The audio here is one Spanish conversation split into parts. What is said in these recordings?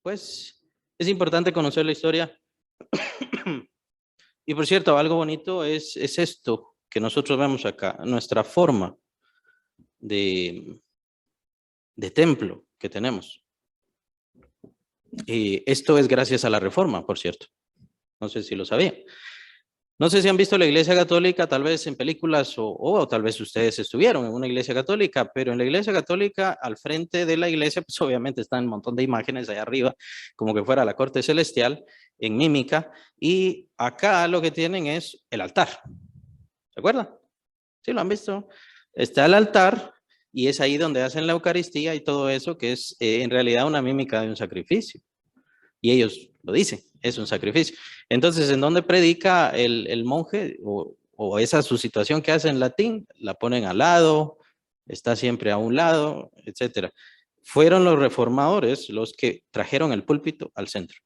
pues es importante conocer la historia. Y por cierto, algo bonito es esto que nosotros vemos acá, nuestra forma de, de templo que tenemos. Y esto es gracias a la Reforma, por cierto. No sé si lo sabían. No sé si han visto la Iglesia Católica, tal vez en películas o tal vez ustedes estuvieron en una Iglesia Católica, pero en la Iglesia Católica, al frente de la iglesia, pues obviamente están un montón de imágenes allá arriba, como que fuera la corte celestial, en mímica, y acá lo que tienen es el altar. ¿Se acuerdan? ¿Sí lo han visto? Está el altar y es ahí donde hacen la Eucaristía y todo eso, que es en realidad una mímica de un sacrificio. Y ellos lo dicen, es un sacrificio. Entonces, ¿en dónde predica el monje? O esa su situación que hace en latín, la ponen al lado, está siempre a un lado, etcétera. Fueron los reformadores los que trajeron el púlpito al centro.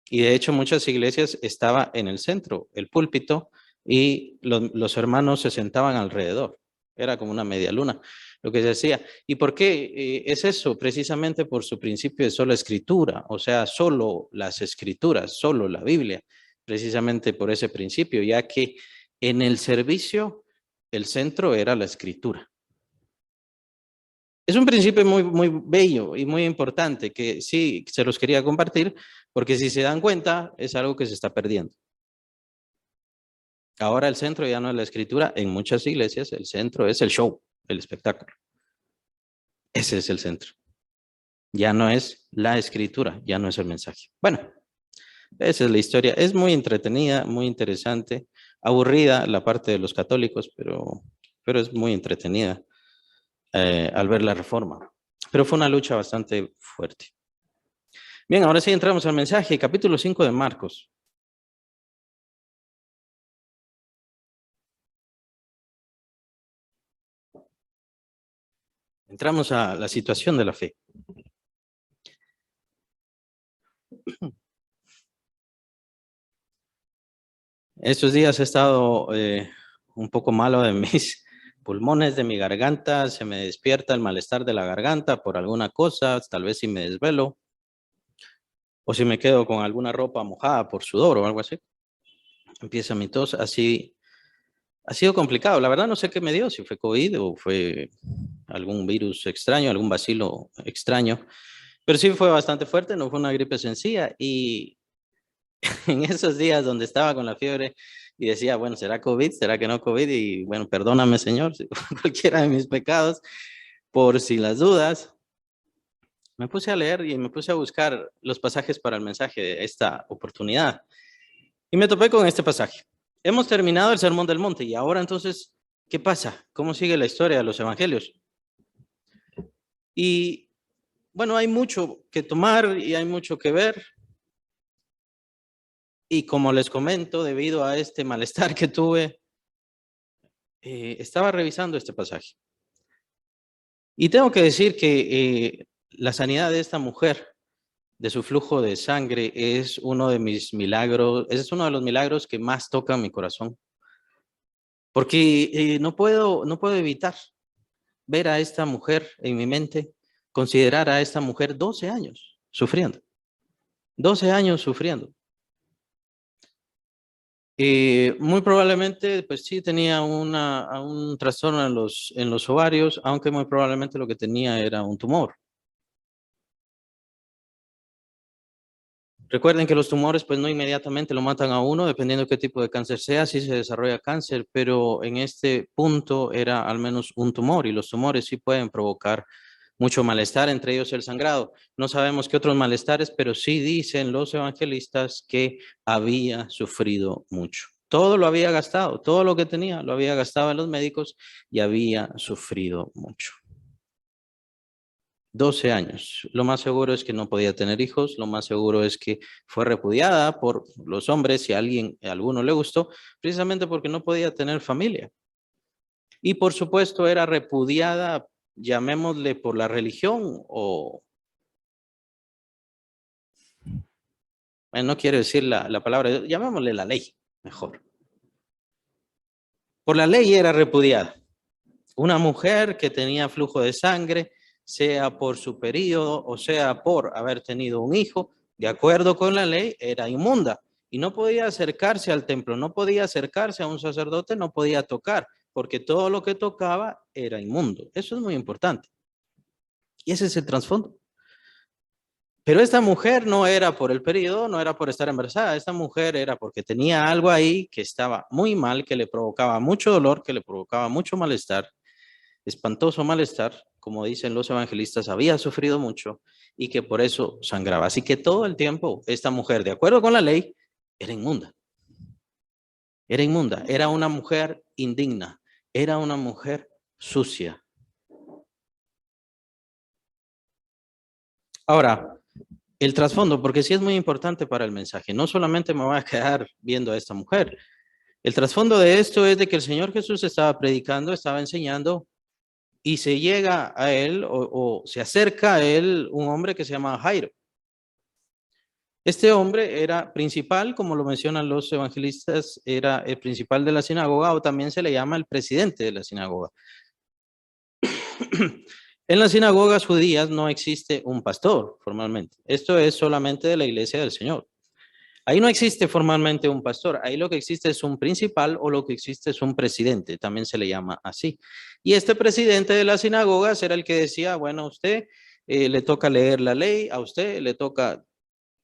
Y de hecho, muchas iglesias estaba en el centro, el púlpito, y los hermanos se sentaban alrededor. Era como una media luna, lo que se hacía. ¿Y por qué es eso? Precisamente por su principio de sola escritura, o sea, solo las escrituras, solo la Biblia, precisamente por ese principio, ya que en el servicio el centro era la escritura. Es un principio muy, muy bello y muy importante que sí se los quería compartir, porque si se dan cuenta, es algo que se está perdiendo. Ahora el centro ya no es la escritura, en muchas iglesias el centro es el show, el espectáculo. Ese es el centro. Ya no es la escritura, ya no es el mensaje. Bueno, esa es la historia. Es muy entretenida, muy interesante, aburrida la parte de los católicos, pero es muy entretenida al ver la reforma. Pero fue una lucha bastante fuerte. Bien, ahora sí entramos al mensaje, capítulo 5 de Marcos. Entramos a la situación de la fe. Estos días he estado un poco malo de mis pulmones, de mi garganta, se me despierta el malestar de la garganta por alguna cosa, tal vez si me desvelo, o si me quedo con alguna ropa mojada por sudor o algo así. Empieza mi tos, así ha sido complicado. La verdad no sé qué me dio, si fue COVID o fue algún virus extraño, algún bacilo extraño, pero sí fue bastante fuerte, no fue una gripe sencilla y en esos días donde estaba con la fiebre y decía, bueno, ¿será COVID? ¿Será que no COVID? Y bueno, perdóname, Señor, si cualquiera de mis pecados, por si las dudas. Me puse a leer y me puse a buscar los pasajes para el mensaje de esta oportunidad. Y me topé con este pasaje. Hemos terminado el Sermón del Monte y ahora entonces, ¿qué pasa? ¿Cómo sigue la historia de los evangelios? Y bueno, hay mucho que tomar y hay mucho que ver. Y como les comento, debido a este malestar que tuve, estaba revisando este pasaje. Y tengo que decir que la sanidad de esta mujer, de su flujo de sangre, es uno de mis milagros, es uno de los milagros que más tocan mi corazón. Porque no puedo evitar ver a esta mujer en mi mente, considerar a esta mujer 12 años sufriendo, 12 años sufriendo. Muy probablemente, pues sí, tenía un trastorno en los ovarios, aunque muy probablemente lo que tenía era un tumor. Recuerden que los tumores, pues no inmediatamente lo matan a uno, dependiendo qué tipo de cáncer sea, si se desarrolla cáncer, pero en este punto era al menos un tumor y los tumores sí pueden provocar mucho malestar, entre ellos el sangrado. No sabemos qué otros malestares, pero sí dicen los evangelistas que había sufrido mucho. Todo lo había gastado, todo lo que tenía lo había gastado en los médicos y había sufrido mucho. 12 años. Lo más seguro es que no podía tener hijos, lo más seguro es que fue repudiada por los hombres si a alguno le gustó, precisamente porque no podía tener familia. Y por supuesto era repudiada, llamémosle por la religión o, no quiero decir la palabra, llamémosle la ley, mejor. Por la ley era repudiada. Una mujer que tenía flujo de sangre, sea por su periodo o sea por haber tenido un hijo, de acuerdo con la ley, era inmunda y no podía acercarse al templo, no podía acercarse a un sacerdote, no podía tocar, porque todo lo que tocaba era inmundo. Eso es muy importante. Y ese es el trasfondo. Pero esta mujer no era por el periodo, no era por estar embarazada, esta mujer era porque tenía algo ahí que estaba muy mal, que le provocaba mucho dolor, que le provocaba mucho malestar, espantoso malestar, como dicen los evangelistas, había sufrido mucho y que por eso sangraba. Así que todo el tiempo esta mujer, de acuerdo con la ley, era inmunda. Era inmunda, era una mujer indigna, era una mujer sucia. Ahora, el trasfondo, porque sí es muy importante para el mensaje, no solamente me voy a quedar viendo a esta mujer. El trasfondo de esto es de que el Señor Jesús estaba predicando, estaba enseñando y se llega a él o se acerca a él un hombre que se llama Jairo. Este hombre era principal, como lo mencionan los evangelistas, era el principal de la sinagoga o también se le llama el presidente de la sinagoga. En las sinagogas judías no existe un pastor formalmente. Esto es solamente de la iglesia del Señor. Ahí no existe formalmente un pastor. Ahí lo que existe es un principal o lo que existe es un presidente. También se le llama así. Y este presidente de las sinagogas era el que decía, bueno, a usted le toca leer la ley, a usted le toca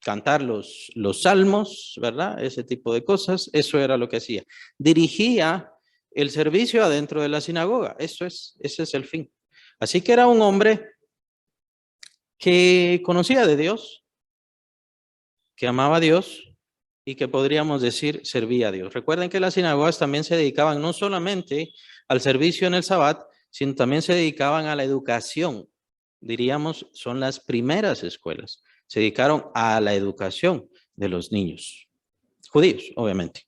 cantar los salmos, ¿verdad? Ese tipo de cosas. Eso era lo que hacía. Dirigía el servicio adentro de la sinagoga. Ese es el fin. Así que era un hombre que conocía de Dios, que amaba a Dios y que podríamos decir servía a Dios. Recuerden que las sinagogas también se dedicaban no solamente al servicio en el Sabbat, sino también se dedicaban a la educación. Diríamos, son las primeras escuelas. Se dedicaron a la educación de los niños, judíos, obviamente.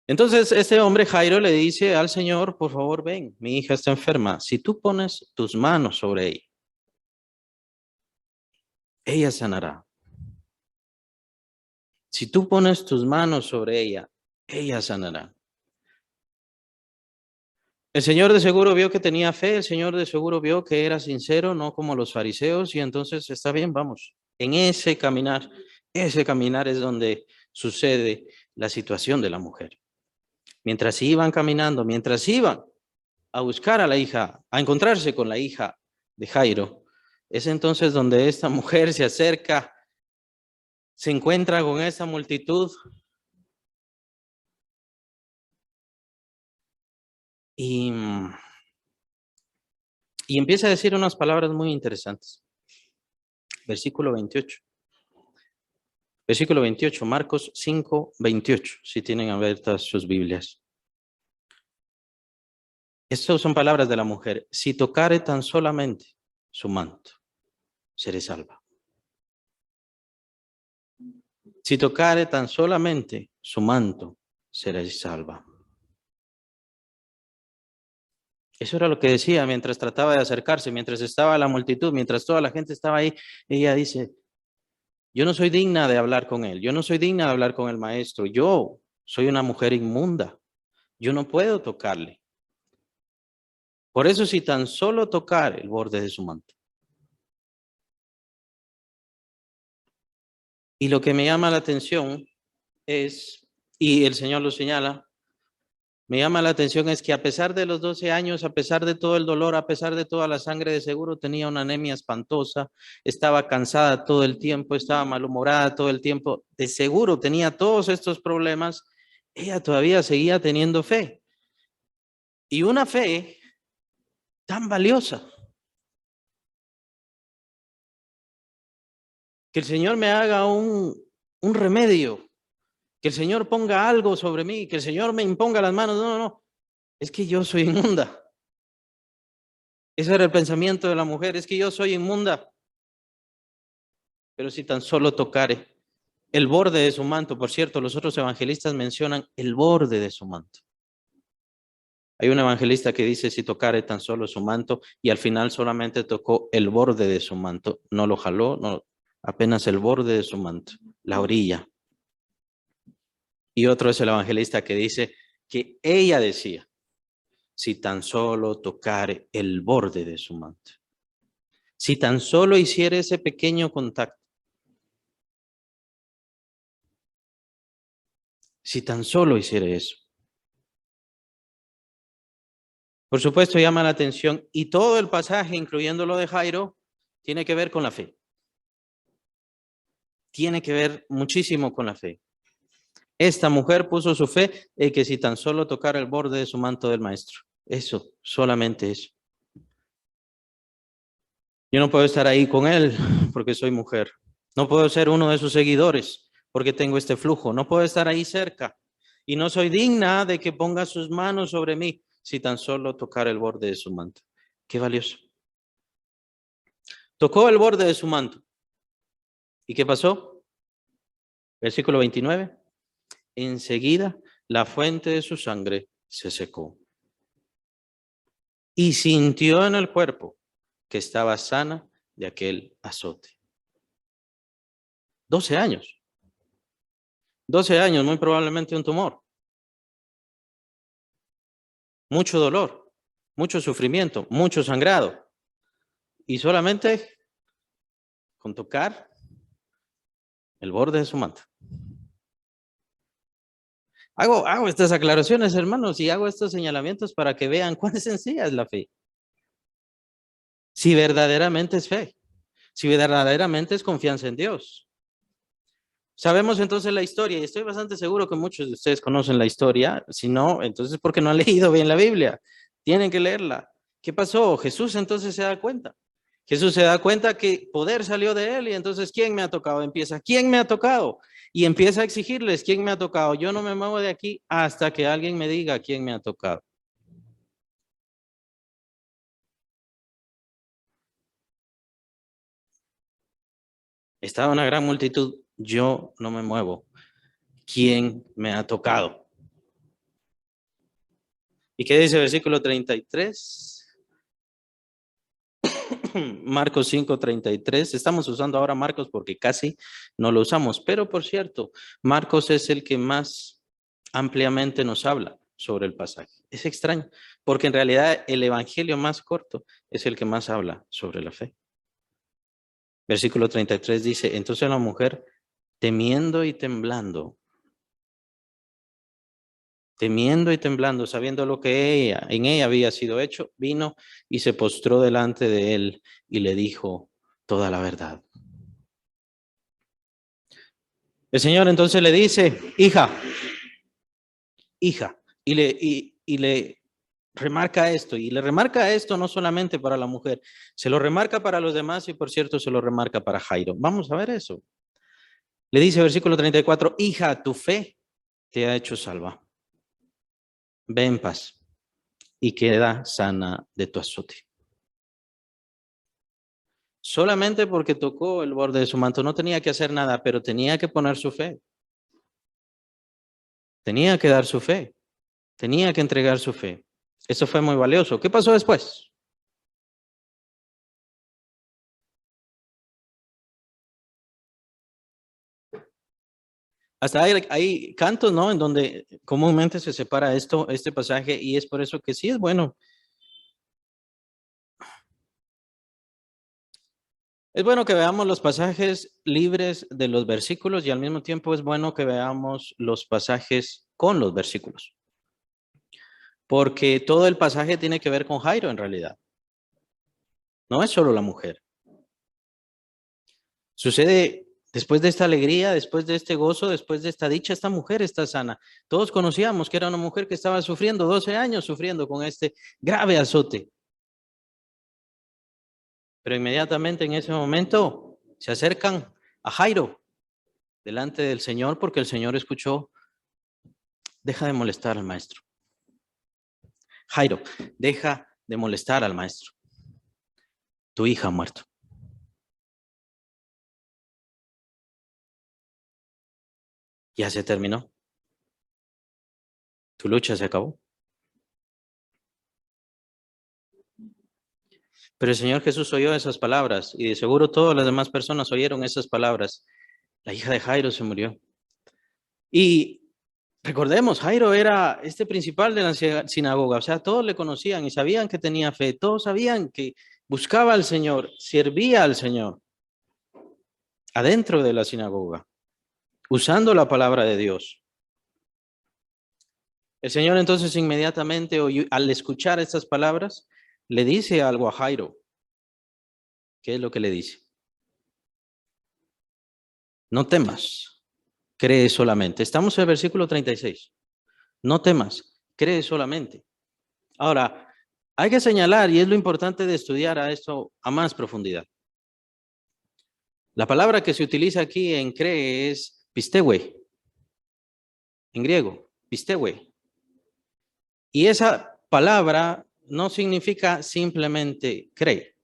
Entonces, este hombre Jairo le dice al Señor, por favor, ven, mi hija está enferma. Si tú pones tus manos sobre ella, ella sanará. Si tú pones tus manos sobre ella sanará. El Señor de seguro vio que tenía fe, el Señor de seguro vio que era sincero, no como los fariseos, y entonces está bien, vamos. En ese caminar es donde sucede la situación de la mujer. Mientras iban caminando, mientras iban a buscar a la hija, a encontrarse con la hija de Jairo, es entonces donde esta mujer se acerca, se encuentra con esa multitud y empieza a decir unas palabras muy interesantes. Versículo 28. Versículo 28, Marcos 5, 28, si tienen abiertas sus Biblias. Estas son palabras de la mujer. Si tocare tan solamente su manto, seré salva. Si tocare tan solamente su manto, seré salva. Eso era lo que decía mientras trataba de acercarse, mientras estaba la multitud, mientras toda la gente estaba ahí. Ella dice, yo no soy digna de hablar con él, yo no soy digna de hablar con el maestro, yo soy una mujer inmunda, yo no puedo tocarle. Por eso si tan solo tocar el borde de su manto. Y lo que me llama la atención es, y el Señor lo señala, me llama la atención es que a pesar de los 12 años, a pesar de todo el dolor, a pesar de toda la sangre, de seguro tenía una anemia espantosa, estaba cansada todo el tiempo, estaba malhumorada todo el tiempo, de seguro tenía todos estos problemas, ella todavía seguía teniendo fe. Y una fe tan valiosa. Que el Señor me haga un remedio, que el Señor ponga algo sobre mí, que el Señor me imponga las manos. No, no, no. Es que yo soy inmunda. Ese era el pensamiento de la mujer, es que yo soy inmunda. Pero si tan solo tocare el borde de su manto, por cierto, los otros evangelistas mencionan el borde de su manto. Hay un evangelista que dice si tocare tan solo su manto y al final solamente tocó el borde de su manto, no lo jaló, no, apenas el borde de su manto, la orilla. Y otro es el evangelista que dice que ella decía, si tan solo tocare el borde de su manto. Si tan solo hiciera ese pequeño contacto. Si tan solo hiciera eso. Por supuesto, llama la atención y todo el pasaje, incluyendo lo de Jairo, tiene que ver con la fe. Tiene que ver muchísimo con la fe. Esta mujer puso su fe en que si tan solo tocara el borde de su manto del maestro. Eso, solamente eso. Yo no puedo estar ahí con él porque soy mujer. No puedo ser uno de sus seguidores porque tengo este flujo. No puedo estar ahí cerca. Y no soy digna de que ponga sus manos sobre mí si tan solo tocara el borde de su manto. Qué valioso. Tocó el borde de su manto. ¿Y qué pasó? Versículo 29. Enseguida la fuente de su sangre se secó. Y sintió en el cuerpo que estaba sana de aquel azote. 12 años. 12 años, muy probablemente un tumor. Mucho dolor, mucho sufrimiento, mucho sangrado. Y solamente con tocar el borde de su manto. Hago estas aclaraciones, hermanos, y hago estos señalamientos para que vean cuán sencilla es la fe. Si verdaderamente es fe, si verdaderamente es confianza en Dios. Sabemos entonces la historia, y estoy bastante seguro que muchos de ustedes conocen la historia. Si no, entonces porque no han leído bien la Biblia. Tienen que leerla. ¿Qué pasó? Jesús entonces se da cuenta. Jesús se da cuenta que poder salió de él y entonces ¿quién me ha tocado? Empieza, ¿quién me ha tocado? Y empieza a exigirles, ¿quién me ha tocado? Yo no me muevo de aquí hasta que alguien me diga quién me ha tocado. Estaba una gran multitud, yo no me muevo. ¿Quién me ha tocado? ¿Y qué dice el versículo 33? Marcos 5:33. Estamos usando ahora Marcos porque casi no lo usamos, pero por cierto, Marcos es el que más ampliamente nos habla sobre el pasaje. Es extraño, porque en realidad el evangelio más corto es el que más habla sobre la fe. Versículo 33 dice, entonces la mujer, temiendo y temblando, sabiendo lo que en ella había sido hecho, vino y se postró delante de él y le dijo toda la verdad. El Señor entonces le dice, hija, y le remarca esto, y le remarca esto no solamente para la mujer, se lo remarca para los demás y por cierto se lo remarca para Jairo. Vamos a ver eso. Le dice versículo 34, hija, tu fe te ha hecho salva. Ve en paz y queda sana de tu azote. Solamente porque tocó el borde de su manto, no tenía que hacer nada, pero tenía que poner su fe. Tenía que dar su fe. Tenía que entregar su fe. Eso fue muy valioso. ¿Qué pasó después? Hasta hay cantos, ¿no? En donde comúnmente se separa este pasaje, y es por eso que sí es bueno. Es bueno que veamos los pasajes libres de los versículos y al mismo tiempo es bueno que veamos los pasajes con los versículos. Porque todo el pasaje tiene que ver con Jairo en realidad. No es solo la mujer. Sucede después de esta alegría, después de este gozo, después de esta dicha, esta mujer está sana. Todos conocíamos que era una mujer que estaba sufriendo 12 años, sufriendo con este grave azote. Pero inmediatamente en ese momento se acercan a Jairo delante del Señor porque el Señor escuchó, deja de molestar al maestro. Jairo, deja de molestar al maestro. Tu hija ha muerto. Ya se terminó. Tu lucha se acabó. Pero el Señor Jesús oyó esas palabras y de seguro todas las demás personas oyeron esas palabras. La hija de Jairo se murió. Y Recordemos, Jairo era este principal de la sinagoga, o sea, todos le conocían y sabían que tenía fe, todos sabían que buscaba al Señor, servía al Señor adentro de la sinagoga, usando la palabra de Dios. El Señor entonces inmediatamente, al escuchar estas palabras, le dice algo a Jairo. ¿Qué es lo que le dice? No temas, cree solamente. Estamos en el versículo 36. No temas, cree solamente. Ahora, hay que señalar, y es lo importante de estudiar a esto a más profundidad. La palabra que se utiliza aquí en cree es pistewe, en griego, pistewe. Y esa palabra no significa simplemente cree.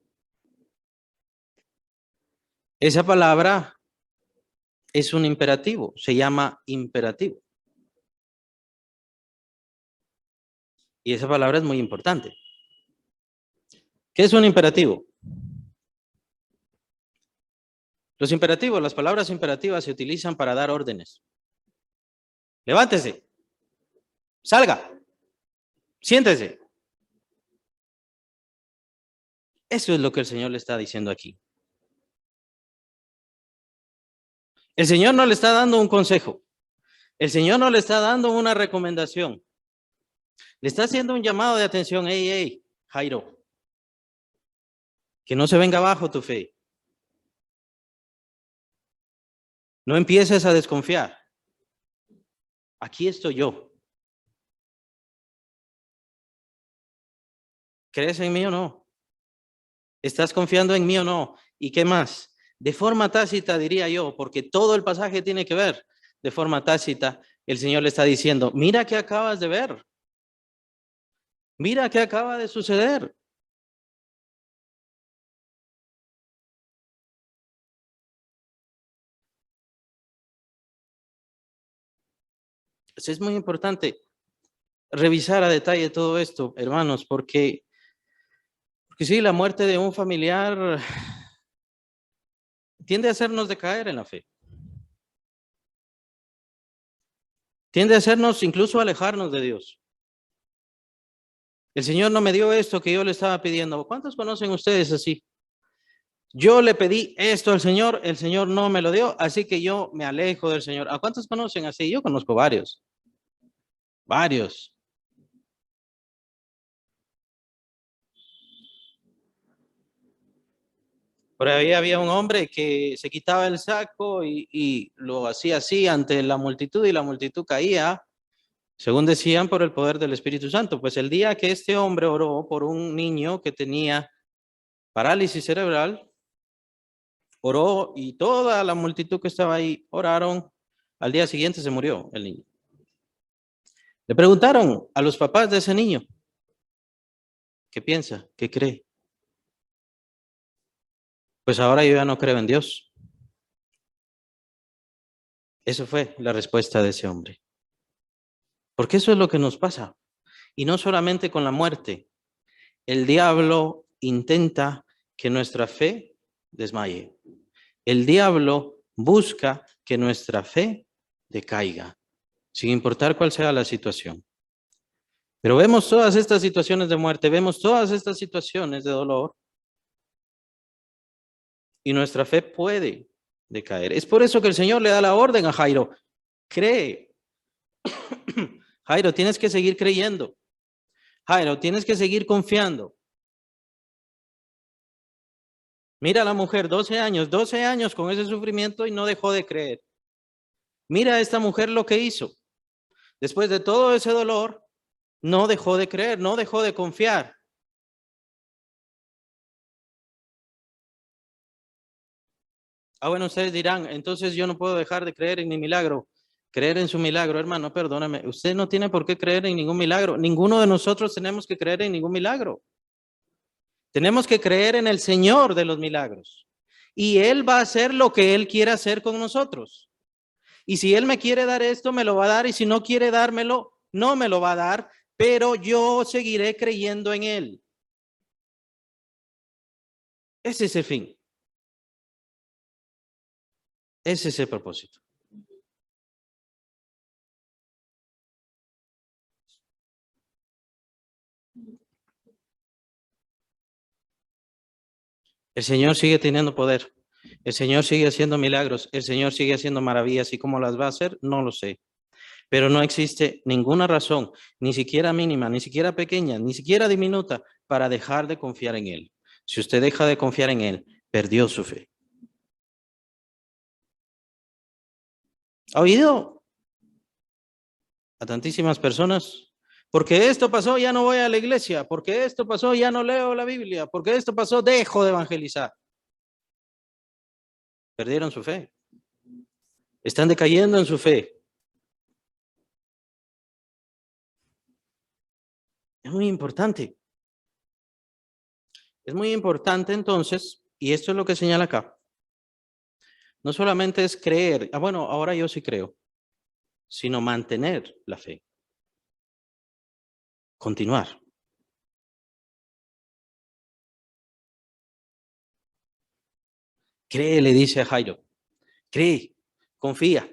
Esa palabra es un imperativo, se llama imperativo. Y esa palabra es muy importante. ¿Qué es un imperativo? Los imperativos, las palabras imperativas se utilizan para dar órdenes. Levántese, salga, siéntese. Eso es lo que el Señor le está diciendo aquí. El Señor no le está dando un consejo. El Señor no le está dando una recomendación. Le está haciendo un llamado de atención. Hey, hey, Jairo, que no se venga abajo tu fe. No empieces a desconfiar. Aquí estoy yo. ¿Crees en mí o no? ¿Estás confiando en mí o no? ¿Y qué más? De forma tácita, diría yo, porque todo el pasaje tiene que ver. De forma tácita, el Señor le está diciendo, mira qué acabas de ver. Mira qué acaba de suceder. Es muy importante revisar a detalle todo esto, hermanos, porque sí, la muerte de un familiar tiende a hacernos decaer en la fe. Tiende a hacernos incluso alejarnos de Dios. El Señor no me dio esto que yo le estaba pidiendo. ¿Cuántos conocen ustedes así? Yo le pedí esto al Señor, el Señor no me lo dio, así que yo me alejo del Señor. ¿A cuántos conocen así? Yo conozco varios, varios. Por ahí había un hombre que se quitaba el saco y lo hacía así ante la multitud y la multitud caía, según decían, por el poder del Espíritu Santo. Pues el día que este hombre oró por un niño que tenía parálisis cerebral, oró y toda la multitud que estaba ahí oraron. Al día siguiente se murió el niño. Le preguntaron a los papás de ese niño, ¿qué piensa? ¿Qué cree? Pues ahora yo ya no creo en Dios. Eso fue la respuesta de ese hombre. Porque eso es lo que nos pasa. Y no solamente con la muerte. El diablo intenta que nuestra fe desmaye. El diablo busca que nuestra fe decaiga, sin importar cuál sea la situación. Pero vemos todas estas situaciones de muerte, vemos todas estas situaciones de dolor y nuestra fe puede decaer. Es por eso que el Señor le da la orden a Jairo, cree. Jairo, tienes que seguir creyendo. Jairo, tienes que seguir confiando. Mira a la mujer, 12 años con ese sufrimiento y no dejó de creer. Mira a esta mujer lo que hizo. Después de todo ese dolor, no dejó de creer, no dejó de confiar. Ah, bueno, ustedes dirán, entonces yo no puedo dejar de creer en mi milagro. Creer en su milagro, hermano, perdóname. Usted no tiene por qué creer en ningún milagro. Ninguno de nosotros tenemos que creer en ningún milagro. Tenemos que creer en el Señor de los milagros. Y Él va a hacer lo que Él quiera hacer con nosotros. Y si Él me quiere dar esto, me lo va a dar. Y si no quiere dármelo, no me lo va a dar. Pero yo seguiré creyendo en Él. Ese es el fin. Ese es el propósito. El Señor sigue teniendo poder. El Señor sigue haciendo milagros. El Señor sigue haciendo maravillas. ¿Y cómo las va a hacer? No lo sé. Pero no existe ninguna razón, ni siquiera mínima, ni siquiera pequeña, ni siquiera diminuta, para dejar de confiar en Él. Si usted deja de confiar en Él, perdió su fe. ¿Ha oído a tantísimas personas? Porque esto pasó, ya no voy a la iglesia. Porque esto pasó, ya no leo la Biblia. Porque esto pasó, dejo de evangelizar. Perdieron su fe. Están decayendo en su fe. Es muy importante. Es muy importante entonces, y esto es lo que señala acá. No solamente es creer, bueno, ahora yo sí creo, sino mantener la fe. Continuar. Cree, le dice a Jairo. Cree, confía.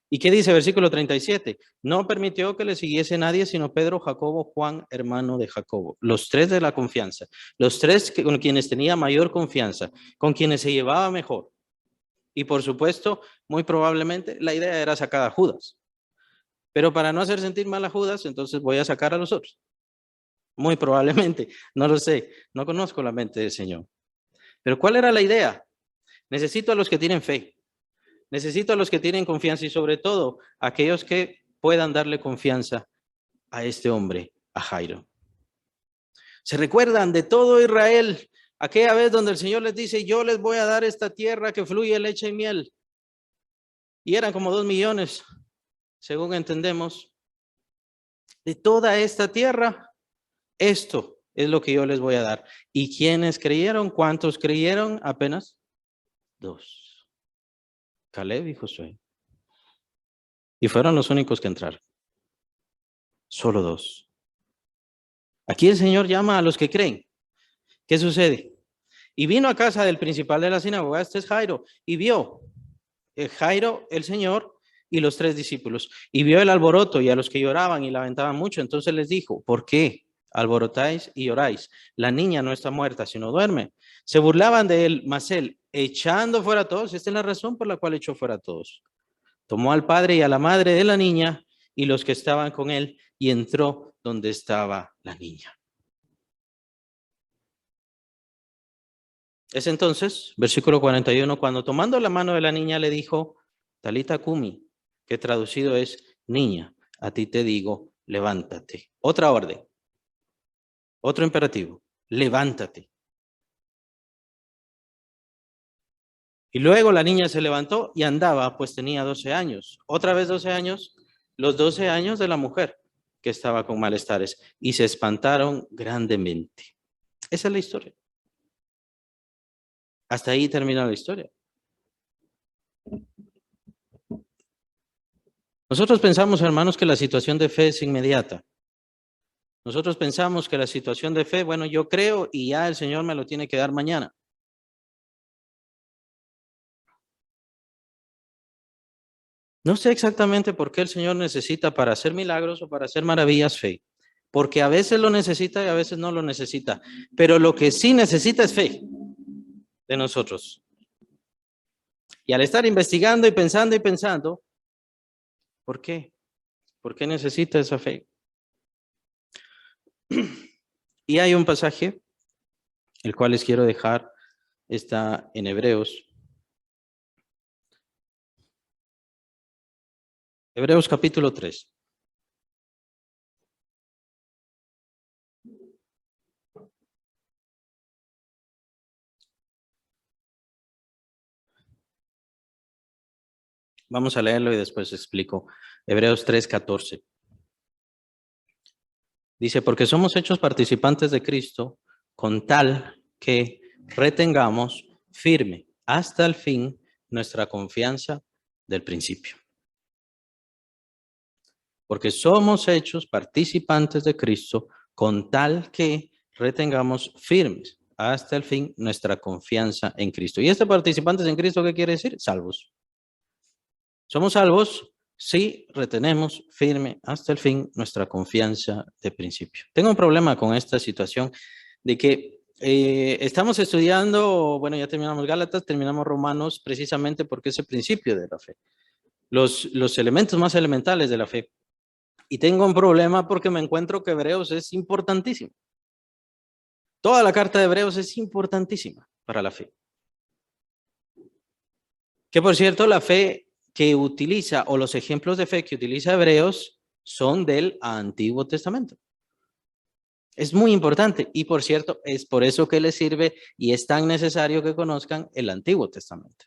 ¿Y qué dice versículo 37? No permitió que le siguiese nadie, sino Pedro, Jacobo, Juan, hermano de Jacobo. Los tres de la confianza. Los tres con quienes tenía mayor confianza, con quienes se llevaba mejor. Y por supuesto, muy probablemente, la idea era sacar a Judas. Pero para no hacer sentir mal a Judas, entonces voy a sacar a los otros. Muy probablemente, no lo sé, no conozco la mente del Señor. Pero ¿cuál era la idea? Necesito a los que tienen fe. Necesito a los que tienen confianza y sobre todo a aquellos que puedan darle confianza a este hombre, a Jairo. ¿Se recuerdan de todo Israel? Aquella vez donde el Señor les dice, yo les voy a dar esta tierra que fluye leche y miel. Y eran como 2 millones, según entendemos. De toda esta tierra, esto es lo que yo les voy a dar. ¿Y quiénes creyeron? ¿Cuántos creyeron? Apenas 2. Caleb y Josué. Y fueron los únicos que entraron. Solo 2. Aquí el Señor llama a los que creen. ¿Qué sucede? Y vino a casa del principal de la sinagoga, este es Jairo, y vio Jairo, el Señor, y los 3 discípulos. Y vio el alboroto y a los que lloraban y lamentaban mucho. Entonces les dijo, ¿por qué alborotáis y lloráis? La niña no está muerta, sino duerme. Se burlaban de él, mas él, echando fuera a todos, esta es la razón por la cual echó fuera a todos. Tomó al padre y a la madre de la niña y los que estaban con él y entró donde estaba la niña. Es entonces, versículo 41, cuando tomando la mano de la niña le dijo, Talita Kumi, que traducido es, niña, a ti te digo, levántate. Otra orden, otro imperativo, levántate. Y luego la niña se levantó y andaba, pues tenía 12 años. Otra vez 12 años, los 12 años de la mujer que estaba con malestares y se espantaron grandemente. Esa es la historia. Hasta ahí termina la historia. Nosotros pensamos, hermanos, que la situación de fe es inmediata. Nosotros pensamos que la situación de fe, bueno, yo creo y ya el Señor me lo tiene que dar mañana. No sé exactamente por qué el Señor necesita para hacer milagros o para hacer maravillas fe. Porque a veces lo necesita y a veces no lo necesita. Pero lo que sí necesita es fe de nosotros. Y al estar investigando y pensando, ¿por qué? ¿Por qué necesita esa fe? Y hay un pasaje, el cual les quiero dejar, está en Hebreos. Hebreos capítulo 3. Vamos a leerlo y después explico. Hebreos 3:14. Dice, porque somos hechos participantes de Cristo con tal que retengamos firme hasta el fin nuestra confianza del principio. Porque somos hechos participantes de Cristo con tal que retengamos firmes hasta el fin nuestra confianza en Cristo. ¿Y participantes en Cristo qué quiere decir? Salvos. Somos salvos si retenemos firme hasta el fin nuestra confianza de principio. Tengo un problema con esta situación de que Estamos estudiando, bueno, ya terminamos Gálatas, terminamos Romanos, precisamente porque es el principio de la fe. Los elementos más elementales de la fe. Y tengo un problema porque me encuentro que Hebreos es importantísimo. Toda la carta de Hebreos es importantísima para la fe. Que por cierto, la fe que utiliza, o los ejemplos de fe que utiliza Hebreos, son del Antiguo Testamento. Es muy importante y por cierto, es por eso que les sirve y es tan necesario que conozcan el Antiguo Testamento.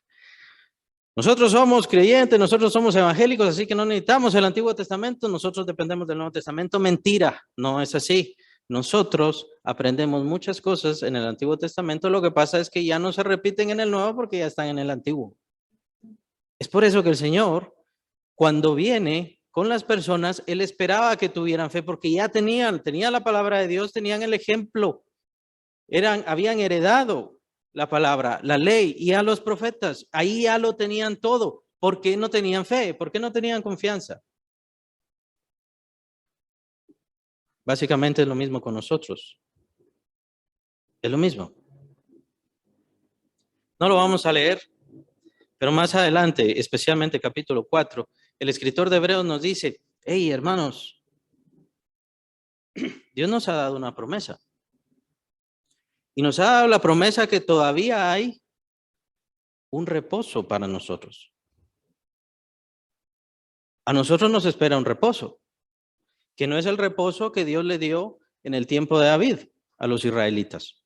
Nosotros somos creyentes, nosotros somos evangélicos, así que no necesitamos el Antiguo Testamento, nosotros dependemos del Nuevo Testamento. Mentira, no es así. Nosotros aprendemos muchas cosas en el Antiguo Testamento, lo que pasa es que ya no se repiten en el Nuevo porque ya están en el Antiguo. Es por eso que el Señor, cuando viene con las personas, Él esperaba que tuvieran fe porque ya tenían la palabra de Dios, tenían el ejemplo, habían heredado la palabra, la ley y a los profetas. Ahí ya lo tenían todo. ¿Por qué no tenían fe? ¿Por qué no tenían confianza? Básicamente es lo mismo con nosotros. Es lo mismo. No lo vamos a leer, pero más adelante, especialmente capítulo 4, el escritor de Hebreos nos dice, hey hermanos, Dios nos ha dado una promesa. Y nos ha dado la promesa que todavía hay un reposo para nosotros. A nosotros nos espera un reposo, que no es el reposo que Dios le dio en el tiempo de David a los israelitas.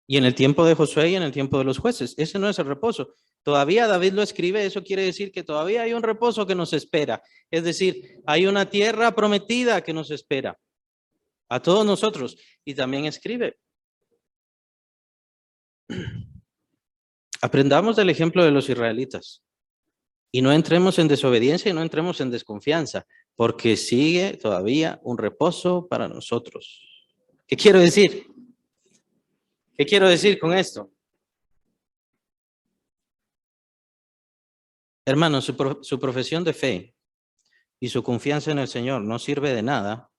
Y en el tiempo de Josué y en el tiempo de los jueces. Ese no es el reposo. Todavía David lo escribe, eso quiere decir que todavía hay un reposo que nos espera. Es decir, hay una tierra prometida que nos espera a todos nosotros. Y también escribe. Aprendamos del ejemplo de los israelitas. Y no entremos en desobediencia y no entremos en desconfianza, porque sigue todavía un reposo para nosotros. ¿Qué quiero decir? ¿Qué quiero decir con esto? Hermanos, su profesión de fe y su confianza en el Señor no sirve de nada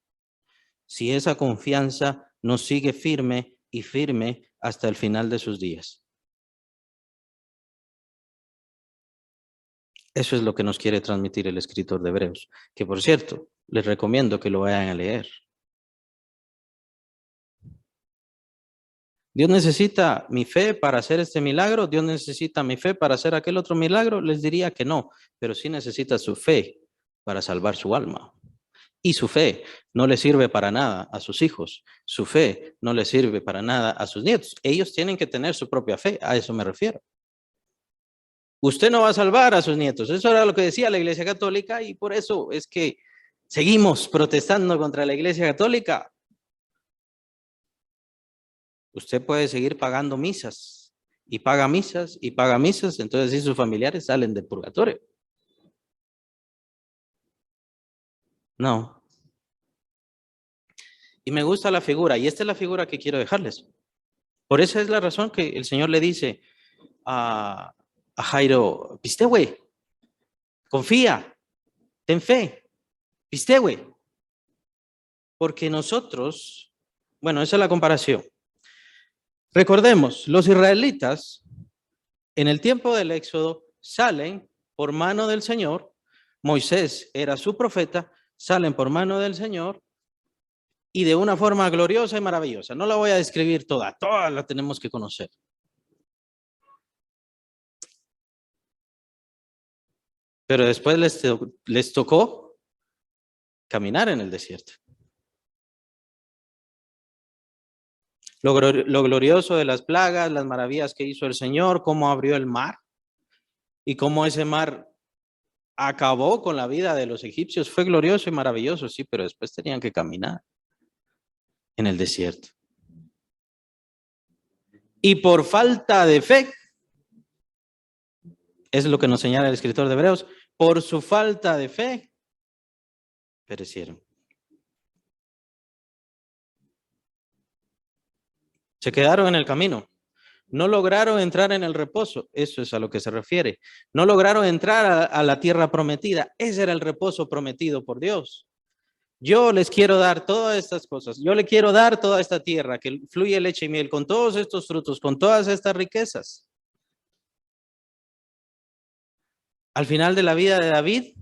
si esa confianza no sigue firme y firme hasta el final de sus días. Eso es lo que nos quiere transmitir el escritor de Hebreos, que por cierto, les recomiendo que lo vayan a leer. Dios necesita mi fe para hacer este milagro, Dios necesita mi fe para hacer aquel otro milagro, les diría que no, pero sí necesita su fe para salvar su alma. Y su fe no le sirve para nada a sus hijos, su fe no le sirve para nada a sus nietos. Ellos tienen que tener su propia fe, a eso me refiero. Usted no va a salvar a sus nietos, eso era lo que decía la Iglesia Católica y por eso es que seguimos protestando contra la Iglesia Católica. Usted puede seguir pagando misas y paga misas y paga misas, entonces sí sus familiares salen del purgatorio. No. Y me gusta la figura, y esta es la figura que quiero dejarles. Por esa es la razón que el Señor le dice a Jairo, pistehue, confía, ten fe, pistehue. Porque nosotros, bueno, esa es la comparación. Recordemos, los israelitas en el tiempo del Éxodo salen por mano del Señor, Moisés era su profeta, salen por mano del Señor y de una forma gloriosa y maravillosa. No la voy a describir toda la tenemos que conocer. Pero después les tocó caminar en el desierto. Lo glorioso de las plagas, las maravillas que hizo el Señor, cómo abrió el mar y cómo ese mar acabó con la vida de los egipcios. Fue glorioso y maravilloso, sí, pero después tenían que caminar en el desierto. Y por falta de fe, es lo que nos señala el escritor de Hebreos, por su falta de fe, perecieron. Se quedaron en el camino. No lograron entrar en el reposo. Eso es a lo que se refiere. No lograron entrar a la tierra prometida. Ese era el reposo prometido por Dios. Yo les quiero dar todas estas cosas. Yo le quiero dar toda esta tierra que fluye leche y miel con todos estos frutos, con todas estas riquezas. Al final de la vida de David,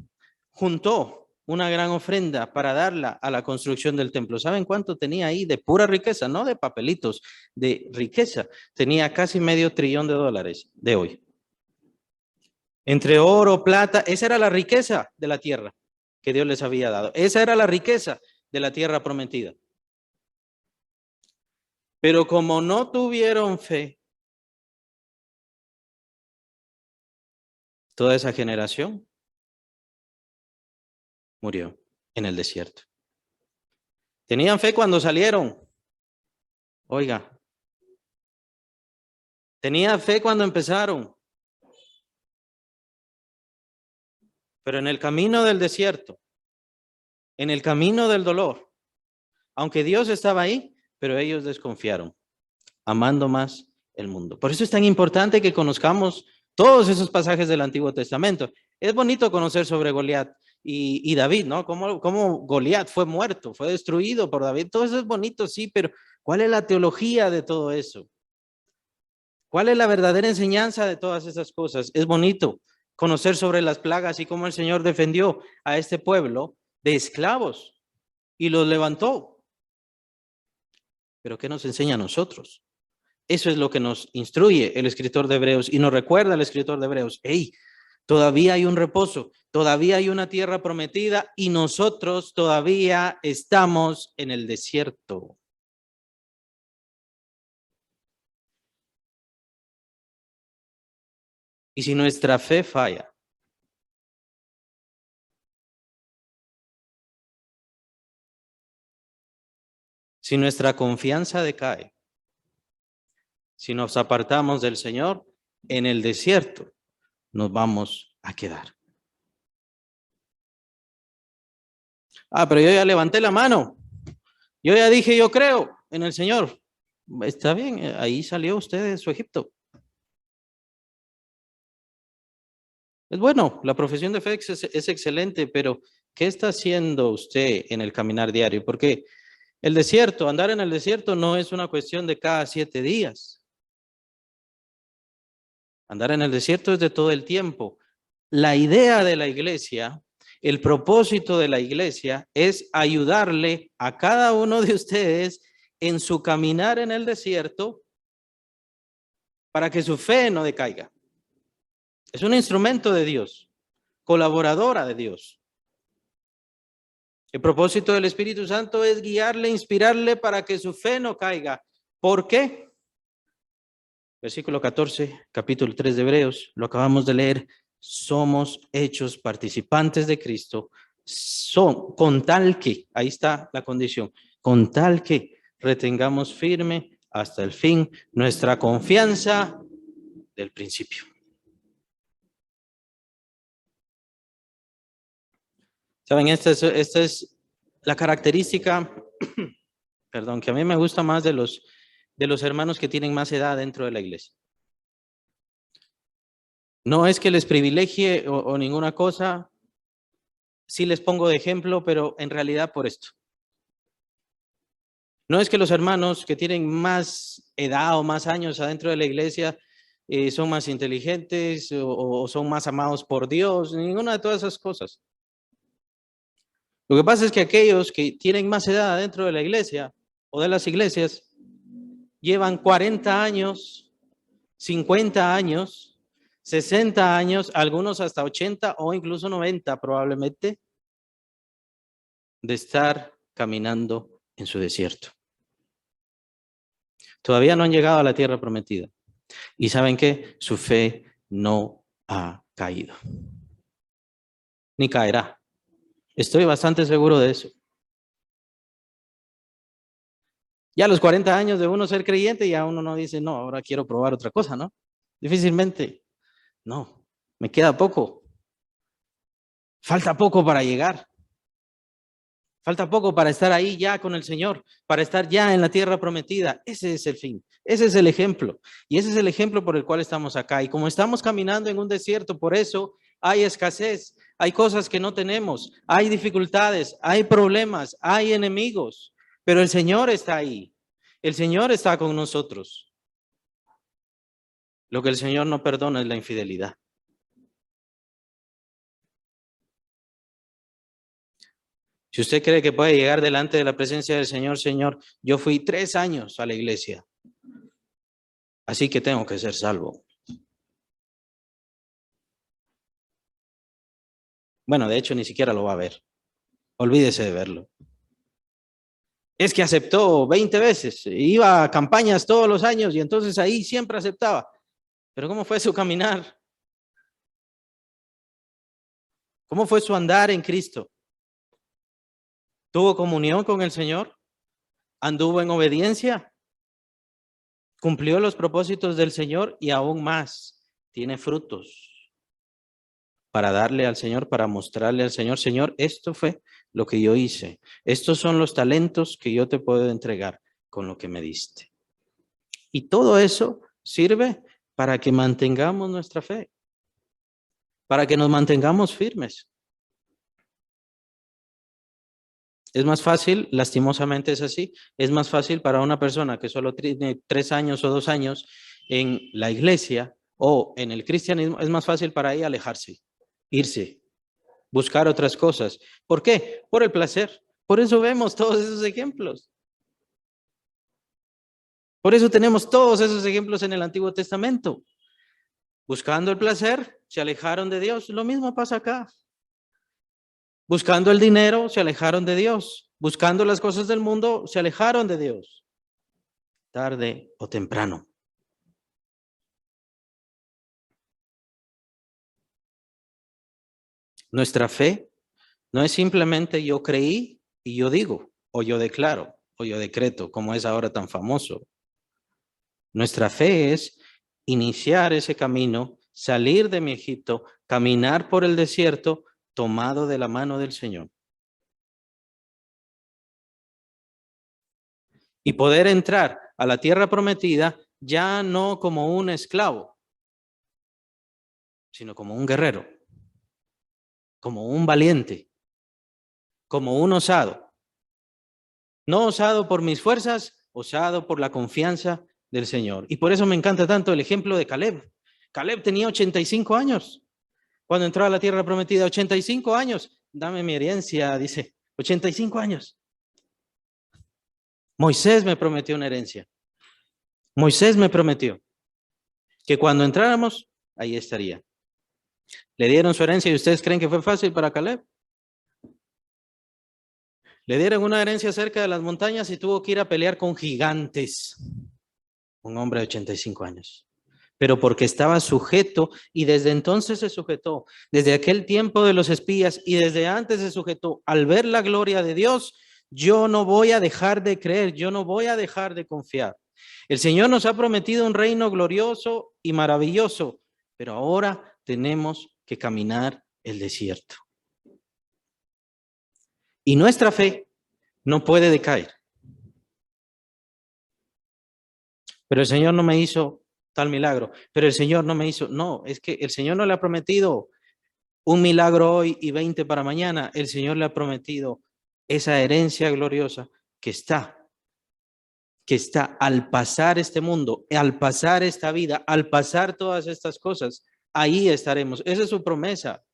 juntó una gran ofrenda para darla a la construcción del templo. ¿Saben cuánto tenía ahí de pura riqueza? No de papelitos, de riqueza. Tenía casi $500 billones de hoy. Entre oro, plata, esa era la riqueza de la tierra que Dios les había dado. Esa era la riqueza de la tierra prometida. Pero como no tuvieron fe, toda esa generación murió en el desierto. Tenían fe cuando salieron. Oiga, tenían fe cuando empezaron. Pero en el camino del desierto, en el camino del dolor, aunque Dios estaba ahí, pero ellos desconfiaron, amando más el mundo. Por eso es tan importante que conozcamos todos esos pasajes del Antiguo Testamento. Es bonito conocer sobre Goliat y David, ¿no? Cómo Goliat fue muerto, fue destruido por David. Todo eso es bonito, sí, pero ¿cuál es la teología de todo eso? ¿Cuál es la verdadera enseñanza de todas esas cosas? Es bonito conocer sobre las plagas y cómo el Señor defendió a este pueblo de esclavos y los levantó. Pero ¿qué nos enseña a nosotros? Eso es lo que nos instruye el escritor de Hebreos y nos recuerda el escritor de Hebreos. ¡Hey! Todavía hay un reposo, todavía hay una tierra prometida y nosotros todavía estamos en el desierto. Y si nuestra fe falla, si nuestra confianza decae, si nos apartamos del Señor, en el desierto nos vamos a quedar. Pero yo ya levanté la mano. Yo ya dije, yo creo en el Señor. Está bien, ahí salió usted de su Egipto. Es bueno, la profesión de fe es excelente, pero ¿qué está haciendo usted en el caminar diario? Porque el desierto, andar en el desierto no es una cuestión de cada 7 días. Andar en el desierto es de todo el tiempo. La idea de la iglesia, el propósito de la iglesia es ayudarle a cada uno de ustedes en su caminar en el desierto para que su fe no decaiga. Es un instrumento de Dios, colaboradora de Dios. El propósito del Espíritu Santo es guiarle, inspirarle para que su fe no caiga. ¿Por qué? Versículo 14, capítulo 3 de Hebreos, lo acabamos de leer. Somos hechos participantes de Cristo, con tal que, ahí está la condición, con tal que retengamos firme hasta el fin nuestra confianza del principio. Saben, esta es la característica, perdón, que a mí me gusta más de los hermanos que tienen más edad dentro de la iglesia. No es que les privilegie o ninguna cosa, sí les pongo de ejemplo, pero en realidad por esto. No es que los hermanos que tienen más edad o más años adentro de la iglesia son más inteligentes o son más amados por Dios, ninguna de todas esas cosas. Lo que pasa es que aquellos que tienen más edad adentro de la iglesia o de las iglesias llevan 40 años, 50 años, 60 años, algunos hasta 80 o incluso 90 probablemente, de estar caminando en su desierto. Todavía no han llegado a la tierra prometida. Y ¿saben qué? Su fe no ha caído. Ni caerá. Estoy bastante seguro de eso. Ya a los 40 años de uno ser creyente, ya uno no dice, no, ahora quiero probar otra cosa, ¿no? Difícilmente. No, me queda poco. Falta poco para llegar. Falta poco para estar ahí ya con el Señor, para estar ya en la tierra prometida. Ese es el fin, ese es el ejemplo. Y ese es el ejemplo por el cual estamos acá. Y como estamos caminando en un desierto, por eso hay escasez, hay cosas que no tenemos, hay dificultades, hay problemas, hay enemigos, pero el Señor está ahí. El Señor está con nosotros. Lo que el Señor no perdona es la infidelidad. Si usted cree que puede llegar delante de la presencia del Señor, Señor, yo fui 3 años a la iglesia, así que tengo que ser salvo. Bueno, de hecho, ni siquiera lo va a ver. Olvídese de verlo. Es que aceptó 20 veces, iba a campañas todos los años y entonces ahí siempre aceptaba. Pero ¿cómo fue su caminar? ¿Cómo fue su andar en Cristo? ¿Tuvo comunión con el Señor? ¿Anduvo en obediencia? ¿Cumplió los propósitos del Señor? Y aún más, tiene frutos para darle al Señor, para mostrarle al Señor, Señor, esto fue lo que yo hice. Estos son los talentos que yo te puedo entregar con lo que me diste. Y todo eso sirve para que mantengamos nuestra fe, para que nos mantengamos firmes. Es más fácil, lastimosamente es así, es más fácil para una persona que solo tiene 3 años o 2 años en la iglesia o en el cristianismo, es más fácil para ella alejarse, irse, buscar otras cosas. ¿Por qué? Por el placer. Por eso vemos todos esos ejemplos. Por eso tenemos todos esos ejemplos en el Antiguo Testamento. Buscando el placer, se alejaron de Dios. Lo mismo pasa acá. Buscando el dinero, se alejaron de Dios. Buscando las cosas del mundo, se alejaron de Dios. Tarde o temprano. Nuestra fe no es simplemente yo creí y yo digo, o yo declaro, o yo decreto, como es ahora tan famoso. Nuestra fe es iniciar ese camino, salir de mi Egipto, caminar por el desierto, tomado de la mano del Señor. Y poder entrar a la tierra prometida ya no como un esclavo, sino como un guerrero, como un valiente, como un osado. No osado por mis fuerzas, osado por la confianza del Señor. Y por eso me encanta tanto el ejemplo de Caleb. Caleb tenía 85 años cuando entró a la tierra prometida. 85 años. Dame mi herencia, dice. 85 años. Moisés me prometió una herencia. Moisés me prometió que cuando entráramos, ahí estaría. Le dieron su herencia y ustedes creen que fue fácil para Caleb. Le dieron una herencia cerca de las montañas y tuvo que ir a pelear con gigantes. Un hombre de 85 años. Pero porque estaba sujeto y desde entonces se sujetó, desde aquel tiempo de los espías y desde antes se sujetó, al ver la gloria de Dios, yo no voy a dejar de creer, yo no voy a dejar de confiar. El Señor nos ha prometido un reino glorioso y maravilloso, pero ahora tenemos que caminar el desierto. Y nuestra fe no puede decaer. Pero el Señor no me hizo tal milagro, pero el Señor no me hizo, no, es que el Señor no le ha prometido un milagro hoy y 20 para mañana, el Señor le ha prometido esa herencia gloriosa que está al pasar este mundo, al pasar esta vida, al pasar todas estas cosas, ahí estaremos. Esa es su promesa.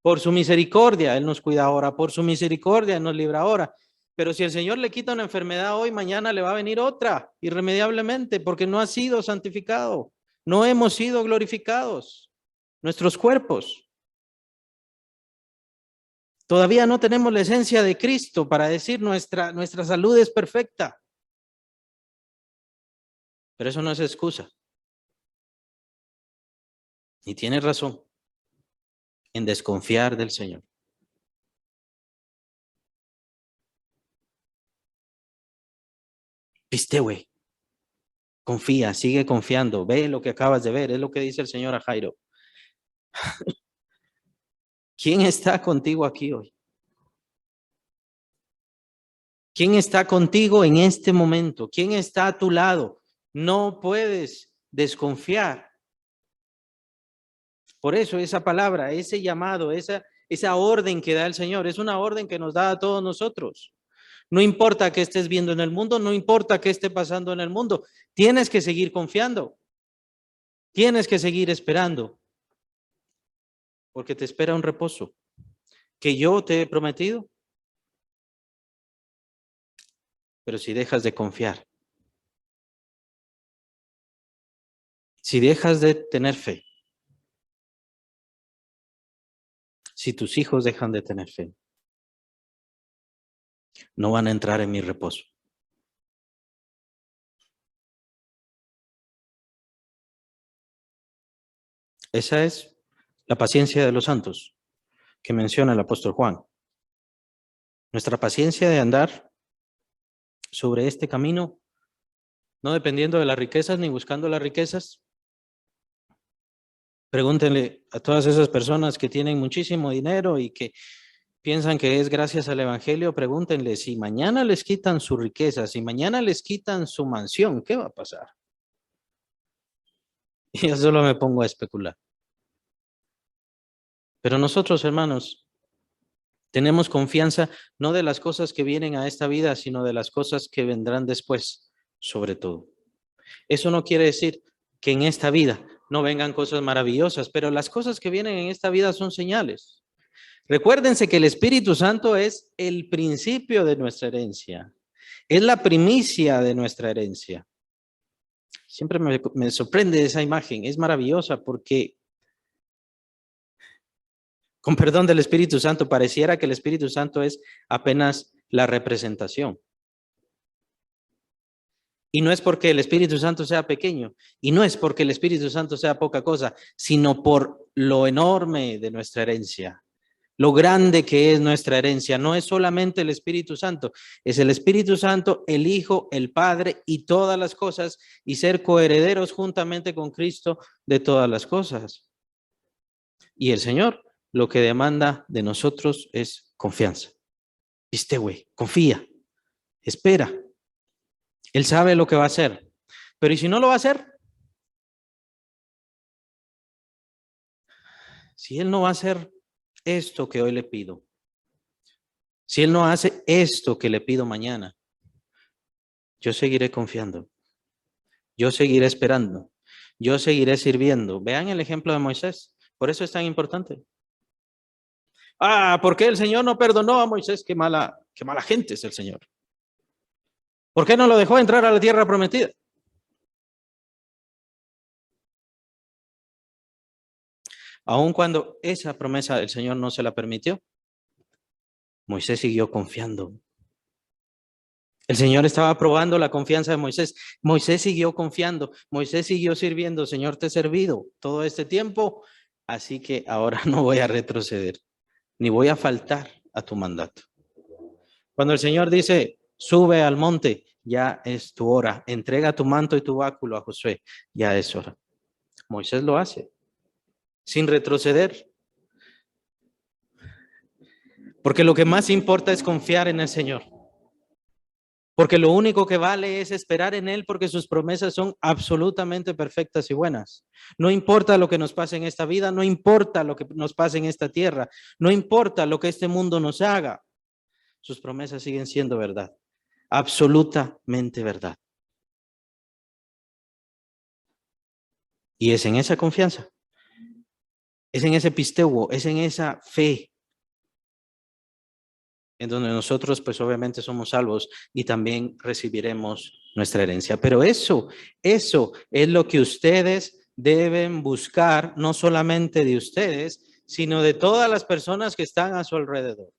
Por su misericordia, Él nos cuida ahora, por su misericordia, Él nos libra ahora. Pero si el Señor le quita una enfermedad hoy, mañana le va a venir otra, irremediablemente, porque no ha sido santificado. No hemos sido glorificados, nuestros cuerpos. Todavía no tenemos la esencia de Cristo para decir nuestra salud es perfecta. Pero eso no es excusa. Y tienes razón en desconfiar del Señor. Viste, güey. Confía, sigue confiando. Ve lo que acabas de ver. Es lo que dice el Señor a Jairo. ¿Quién está contigo aquí hoy? ¿Quién está contigo en este momento? ¿Quién está a tu lado? No puedes desconfiar. Por eso esa palabra, ese llamado, esa orden que da el Señor, es una orden que nos da a todos nosotros. No importa qué estés viendo en el mundo, no importa qué esté pasando en el mundo, tienes que seguir confiando, tienes que seguir esperando, porque te espera un reposo que yo te he prometido. Pero si dejas de confiar, si dejas de tener fe, si tus hijos dejan de tener fe, no van a entrar en mi reposo. Esa es la paciencia de los santos que menciona el apóstol Juan. Nuestra paciencia de andar sobre este camino, no dependiendo de las riquezas ni buscando las riquezas. Pregúntenle a todas esas personas que tienen muchísimo dinero y que piensan que es gracias al evangelio, pregúntenle si mañana les quitan su riqueza, si mañana les quitan su mansión, ¿qué va a pasar? Y yo solo me pongo a especular. Pero nosotros, hermanos, tenemos confianza no de las cosas que vienen a esta vida, sino de las cosas que vendrán después, sobre todo. Eso no quiere decir que en esta vida no vengan cosas maravillosas, pero las cosas que vienen en esta vida son señales. Recuérdense que el Espíritu Santo es el principio de nuestra herencia, es la primicia de nuestra herencia. Siempre me sorprende esa imagen, es maravillosa porque, con perdón del Espíritu Santo, pareciera que el Espíritu Santo es apenas la representación. Y no es porque el Espíritu Santo sea pequeño, y no es porque el Espíritu Santo sea poca cosa, sino por lo enorme de nuestra herencia, lo grande que es nuestra herencia. No es solamente el Espíritu Santo, es el Espíritu Santo, el Hijo, el Padre y todas las cosas, y ser coherederos juntamente con Cristo de todas las cosas. Y el Señor lo que demanda de nosotros es confianza. Viste, güey, confía, espera. Él sabe lo que va a hacer. Pero ¿y si no lo va a hacer? Si Él no va a hacer esto que hoy le pido, si Él no hace esto que le pido mañana, yo seguiré confiando, yo seguiré esperando, yo seguiré sirviendo. Vean el ejemplo de Moisés. Por eso es tan importante. ¿Por qué el Señor no perdonó a Moisés? Qué mala gente es el Señor. ¿Por qué no lo dejó entrar a la tierra prometida? Aun cuando esa promesa el Señor no se la permitió, Moisés siguió confiando. El Señor estaba probando la confianza de Moisés. Moisés siguió confiando, Moisés siguió sirviendo. Señor, te he servido todo este tiempo, así que ahora no voy a retroceder, ni voy a faltar a tu mandato. Cuando el Señor dice, sube al monte, ya es tu hora. Entrega tu manto y tu báculo a Josué, ya es hora. Moisés lo hace, sin retroceder. Porque lo que más importa es confiar en el Señor. Porque lo único que vale es esperar en Él, porque sus promesas son absolutamente perfectas y buenas. No importa lo que nos pase en esta vida, no importa lo que nos pase en esta tierra, no importa lo que este mundo nos haga, sus promesas siguen siendo verdad, absolutamente verdad. Y es en esa confianza, es en ese pisteuo, es en esa fe en donde nosotros pues obviamente somos salvos y también recibiremos nuestra herencia. Pero eso es lo que ustedes deben buscar, no solamente de ustedes, sino de todas las personas que están a su alrededor.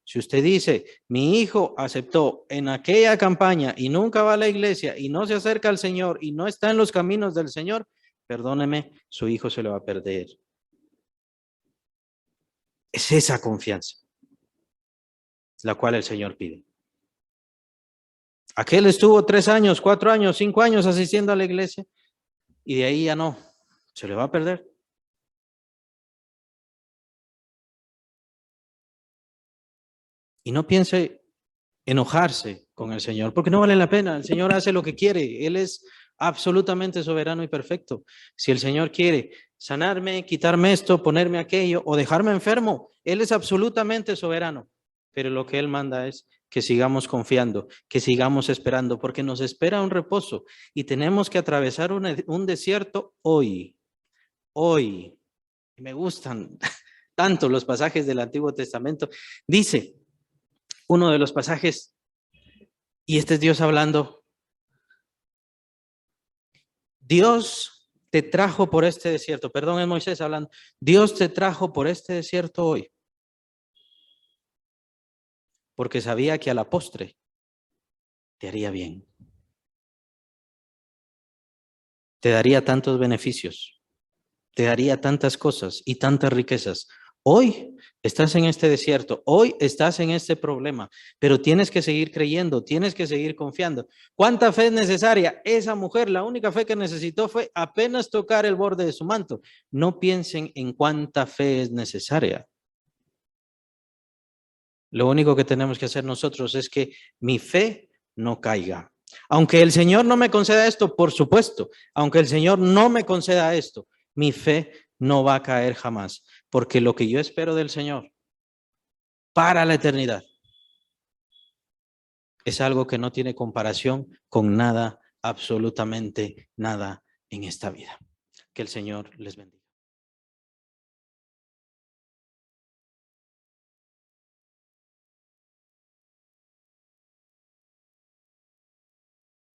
Si usted dice, mi hijo aceptó en aquella campaña y nunca va a la iglesia y no se acerca al Señor y no está en los caminos del Señor, perdóneme, su hijo se le va a perder. Es esa confianza la cual el Señor pide. Aquel estuvo 3 años, 4 años, 5 años asistiendo a la iglesia y de ahí ya no, se le va a perder. Y no piense enojarse con el Señor, porque no vale la pena. El Señor hace lo que quiere. Él es absolutamente soberano y perfecto. Si el Señor quiere sanarme, quitarme esto, ponerme aquello o dejarme enfermo, Él es absolutamente soberano. Pero lo que Él manda es que sigamos confiando, que sigamos esperando, porque nos espera un reposo y tenemos que atravesar un desierto hoy. Hoy. Me gustan tanto los pasajes del Antiguo Testamento. Dice uno de los pasajes, y este es Dios hablando, Dios te trajo por este desierto, perdón, es Moisés hablando, Dios te trajo por este desierto hoy, porque sabía que a la postre te haría bien, te daría tantos beneficios, te daría tantas cosas y tantas riquezas. Hoy estás en este desierto, hoy estás en este problema, pero tienes que seguir creyendo, tienes que seguir confiando. ¿Cuánta fe es necesaria? Esa mujer, la única fe que necesitó fue apenas tocar el borde de su manto. No piensen en cuánta fe es necesaria. Lo único que tenemos que hacer nosotros es que mi fe no caiga. Aunque el Señor no me conceda esto, por supuesto, aunque el Señor no me conceda esto, mi fe no va a caer jamás, porque lo que yo espero del Señor para la eternidad es algo que no tiene comparación con nada, absolutamente nada en esta vida. Que el Señor les bendiga.